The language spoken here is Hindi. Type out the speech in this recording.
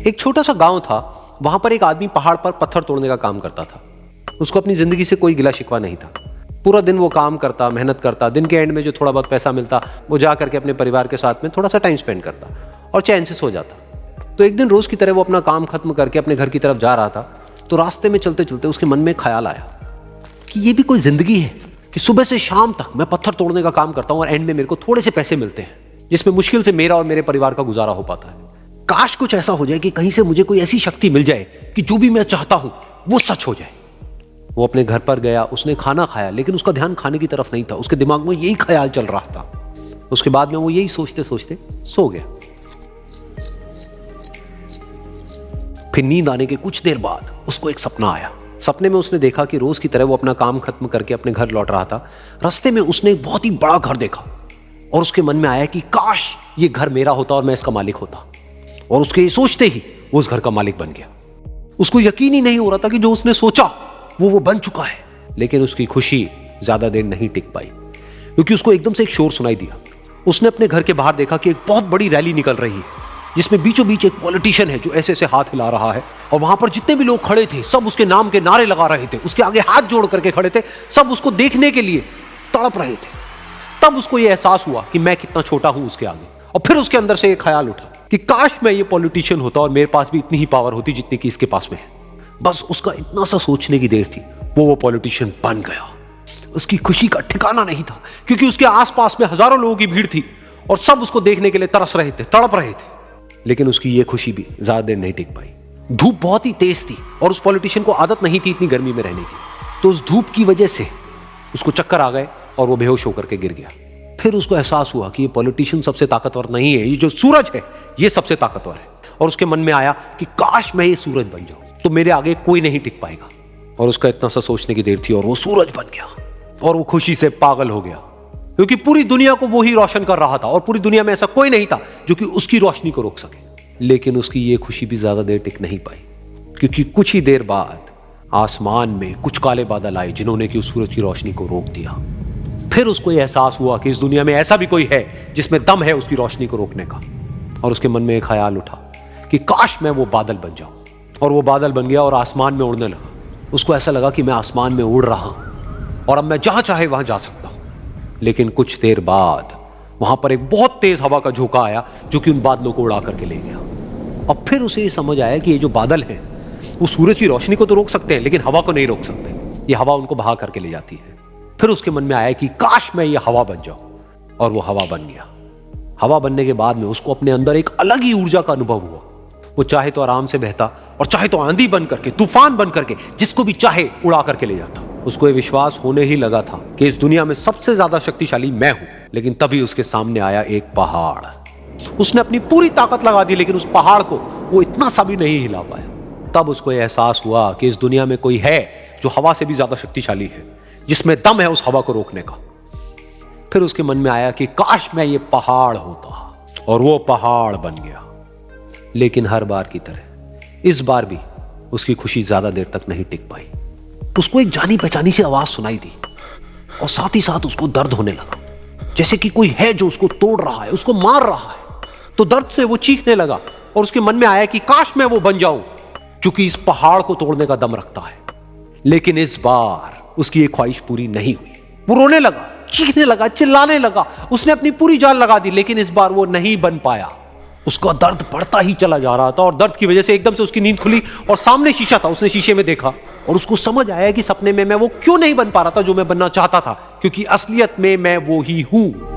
एक छोटा सा गांव था, वहां पर एक आदमी पहाड़ पर पत्थर तोड़ने का काम करता था। उसको अपनी जिंदगी से कोई गिला शिकवा नहीं था। पूरा दिन वो काम करता, मेहनत करता, दिन के एंड में जो थोड़ा बहुत पैसा मिलता वो जा करके अपने परिवार के साथ में थोड़ा सा टाइम स्पेंड करता और चैन से सो जाता। तो एक दिन रोज की तरह वो अपना काम खत्म करके अपने घर की तरफ जा रहा था, तो रास्ते में चलते चलते उसके मन में ख्याल आया कि ये भी कोई जिंदगी है कि सुबह से शाम तक मैं पत्थर तोड़ने का काम करता हूं और एंड में मेरे को थोड़े से पैसे मिलते हैं, जिसमें मुश्किल से मेरा और मेरे परिवार का गुजारा हो पाता है। काश कुछ ऐसा हो जाए कि कहीं से मुझे कोई ऐसी शक्ति मिल जाए कि जो भी मैं चाहता हूं वो सच हो जाए। वो अपने घर पर गया, उसने खाना खाया, लेकिन उसका ध्यान खाने की तरफ नहीं था। उसके दिमाग में यही ख्याल चल रहा था। उसके बाद में वो यही सोचते सोचते सो गया। फिर नींद आने के कुछ देर बाद उसको एक सपना आया। सपने में उसने देखा कि रोज की तरह वो अपना काम खत्म करके अपने घर लौट रहा था। रास्ते में उसने एक बहुत ही बड़ा घर देखा और उसके मन में आया कि काश ये घर मेरा होता और मैं इसका मालिक होता। और उसके ये सोचते ही वो उस घर का मालिक बन गया। उसको यकीन ही नहीं हो रहा था कि जो उसने सोचा वो बन चुका है। लेकिन उसकी खुशी ज्यादा देर नहीं टिक पाई, क्योंकि उसको एकदम से एक शोर सुनाई दिया। उसने अपने घर के बाहर देखा कि एक बहुत बड़ी रैली निकल रही है, जिसमें बीचों बीच एक पॉलिटिशियन है जो ऐसे ऐसे हाथ हिला रहा है। और वहां पर जितने भी लोग खड़े थे सब उसके नाम के नारे लगा रहे थे, उसके आगे हाथ जोड़ करके खड़े थे, सब उसको देखने के लिए तड़प रहे थे। तब उसको यह एहसास हुआ कि मैं कितना छोटा हूं उसके आगे। और फिर उसके अंदर से एक ख्याल उठा कि काश मैं ये पॉलिटिशियन होता और मेरे पास भी इतनी ही पावर होती जितनी कि इसके पास में है। बस उसका इतना सा सोचने की देर थी, वो पॉलिटिशियन बन गया। उसकी खुशी का ठिकाना नहीं था, क्योंकि उसके आसपास में हजारों लोगों की भीड़ थी और सब उसको देखने के लिए तरस रहे थे, तड़प रहे थे। लेकिन उसकी ये खुशी भी ज्यादा देर नहीं टिक पाई। धूप बहुत ही तेज थी और उस पॉलिटिशियन को आदत नहीं थी इतनी गर्मी में रहने की। तो उस धूप की वजह से उसको चक्कर आ गए और वो बेहोश होकर के गिर गया। फिर उसको एहसास हुआ कि ये पॉलिटिशियन सबसे ताकतवर नहीं है, ये जो सूरज है ये सबसे ताकतवर है। और उसके मन में आया कि काश मैं ये सूरज बन जाऊं तो मेरे आगे कोई नहीं टिक पाएगा। और उसका इतना सा सोचने की देर थी और वो सूरज बन गया। और वो खुशी से पागल हो गया, क्योंकि पूरी दुनिया को वो ही रोशन कर रहा था और पूरी दुनिया में ऐसा कोई नहीं था जो कि उसकी रोशनी को रोक सके। लेकिन उसकी ये खुशी भी ज्यादा देर टिक नहीं पाई, क्योंकि कुछ ही देर बाद आसमान में कुछ काले बादल आए जिन्होंने कि उस सूरज की रोशनी को रोक दिया। फिर उसको यह एहसास हुआ कि इस दुनिया में ऐसा भी कोई है जिसमें दम है उसकी रोशनी को रोकने का। और उसके मन में एक ख्याल उठा कि काश मैं वो बादल बन जाऊं। और वो बादल बन गया और आसमान में उड़ने लगा। उसको ऐसा लगा कि मैं आसमान में उड़ रहा हूं और अब मैं जहां चाहे वहां जा सकता हूं। लेकिन कुछ देर बाद वहां पर एक बहुत तेज हवा का झोंका आया जो कि उन बादलों को उड़ा करके ले गया। अब फिर उसे ये समझ आया कि ये जो बादल हैं वो सूरज की रोशनी को तो रोक सकते हैं, लेकिन हवा को नहीं रोक सकते। ये हवा उनको बहा करके ले जाती है। फिर उसके मन में आया कि काश मैं ये हवा बन जाऊं। और वो हवा बन गया। हवा बनने के बाद में उसको अपने अंदर एक अलग ही ऊर्जा का अनुभव हुआ। वो चाहे तो आराम से बहता और चाहे तो आंधी बन करके, तूफान बन करके, जिसको भी चाहे उड़ा करके ले जाता। उसको ये विश्वास होने ही लगा था कि इस दुनिया में सबसे ज्यादा शक्तिशाली मैं हूं। लेकिन तभी उसके सामने आया एक पहाड़। उसने अपनी पूरी ताकत लगा दी, लेकिन उस पहाड़ को वो इतना सा भी नहीं हिला पाया। तब उसको यह एहसास हुआ कि इस दुनिया में कोई है जो हवा से भी ज्यादा शक्तिशाली है, जिसमें दम है उस हवा को रोकने का। फिर उसके मन में आया कि काश मैं ये पहाड़ होता। और वो पहाड़ बन गया। लेकिन हर बार की तरह इस बार भी उसकी खुशी ज्यादा देर तक नहीं टिक पाई। उसको एक जानी पहचानी सी आवाज सुनाई दी और साथ ही साथ उसको दर्द होने लगा, जैसे कि कोई है जो उसको तोड़ रहा है, उसको मार रहा है। तो दर्द से वो चीखने लगा और उसके मन में आया कि काश मैं वो बन जाऊं क्योंकि इस पहाड़ को तोड़ने का दम रखता है। लेकिन इस बार उसकी ये ख्वाहिश पूरी नहीं हुई। वो रोने लगा, चीखने लगा, चिल्लाने लगा। उसने अपनी पूरी जान लगा दी, लेकिन इस बार वो नहीं बन पाया। उसका दर्द बढ़ता ही चला जा रहा था और दर्द की वजह से एकदम से उसकी नींद खुली और सामने शीशा था। उसने शीशे में देखा और उसको समझ आया कि सपने में मैं वो क्यों नहीं बन पा रहा था जो मैं बनना चाहता था, क्योंकि असलियत में मैं वो ही हूं।